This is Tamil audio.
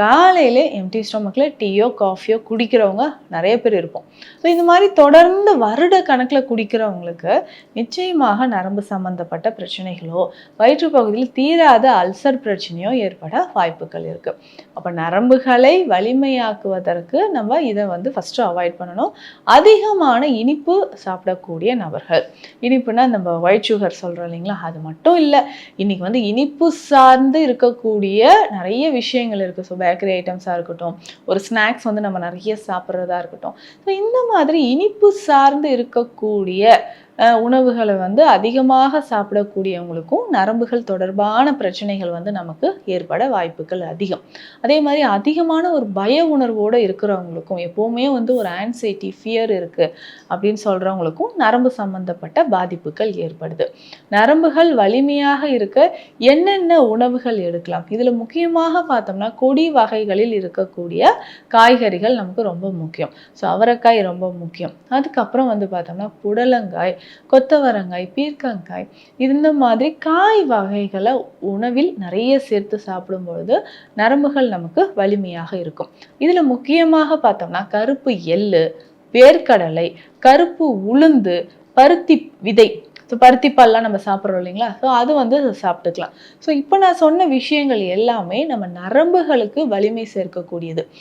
காலையிலே எம்டி ஸ்டொமக்கில் டீயோ காஃபியோ குடிக்கிறவங்க நிறைய பேர் இருப்போம். ஸோ இந்த மாதிரி தொடர்ந்து வருட கணக்கில் குடிக்கிறவங்களுக்கு நிச்சயமாக நரம்பு சம்பந்தப்பட்ட பிரச்சனைகளோ வயிற்று பகுதியில் தீராத அல்சர் பிரச்சனையோ ஏற்பட வாய்ப்புகள் இருக்குது. அப்போ நரம்புகளை வலிமையாக்குவதற்கு நம்ம இதை ஃபஸ்ட்டு அவாய்ட் பண்ணணும். அதிகமான இனிப்பு சாப்பிடக்கூடிய நபர்கள், இனிப்புனா நம்ம ஒயிட் சுகர் சொல்கிறோம் இல்லைங்களா, அது மட்டும் இல்லை, இன்னைக்கு இனிப்பு சார்ந்து இருக்கக்கூடிய நிறைய விஷயங்கள் இருக்குது. ஸோ பேக்கரி ஐட்டம்ஸாக இருக்கட்டும், ஒரு ஸ்நாக்ஸ் நம்ம நிறைய சாப்பிட்றதா இருக்கட்டும், ஸோ இந்த மாதிரி இனிப்பு சார்ந்து இருக்கக்கூடிய உணவுகளை அதிகமாக சாப்பிடக்கூடியவங்களுக்கும் நரம்புகள் தொடர்பான பிரச்சனைகள் நமக்கு ஏற்பட வாய்ப்புகள் அதிகம். அதே மாதிரி அதிகமான ஒரு பய உணர்வோடு இருக்கிறவங்களுக்கும், எப்போவுமே ஒரு ஆன்சைட்டி ஃபியர் இருக்குது அப்படின்னு சொல்கிறவங்களுக்கும் நரம்பு சம்பந்தப்பட்ட பாதிப்புகள் ஏற்படுது. நரம்புகள் வலிமையாக இருக்க என்னென்ன உணவுகள் எடுக்கலாம்? இதில் முக்கியமாக பார்த்தோம்னா கொடி வகைகளில் இருக்கக்கூடிய காய்கறிகள் நமக்கு ரொம்ப முக்கியம். ஸோ அவரைக்காய் ரொம்ப முக்கியம். அதுக்கப்புறம் பார்த்தோம்னா புடலங்காய், கொத்தவரங்காய், பீர்க்கங்காய், இந்த மாதிரி காய் வகைகளை உணவில் நிறைய சேர்த்து சாப்பிடும் பொழுது நரம்புகள் நமக்கு வலிமையாக இருக்கும். இதில் முக்கியமாக பார்த்தோம்னா கருப்பு எள்ளு, வேர்க்கடலை, கருப்பு உளுந்து, பருத்தி விதை, ஸோ பருத்திப்பால்லாம் நம்ம சாப்பிட்றோம் இல்லைங்களா, ஸோ அது சாப்பிட்டுக்கலாம். ஸோ இப்போ நான் சொன்ன விஷயங்கள் எல்லாமே நம்ம நரம்புகளுக்கு வலிமை சேர்க்கக்கூடியது.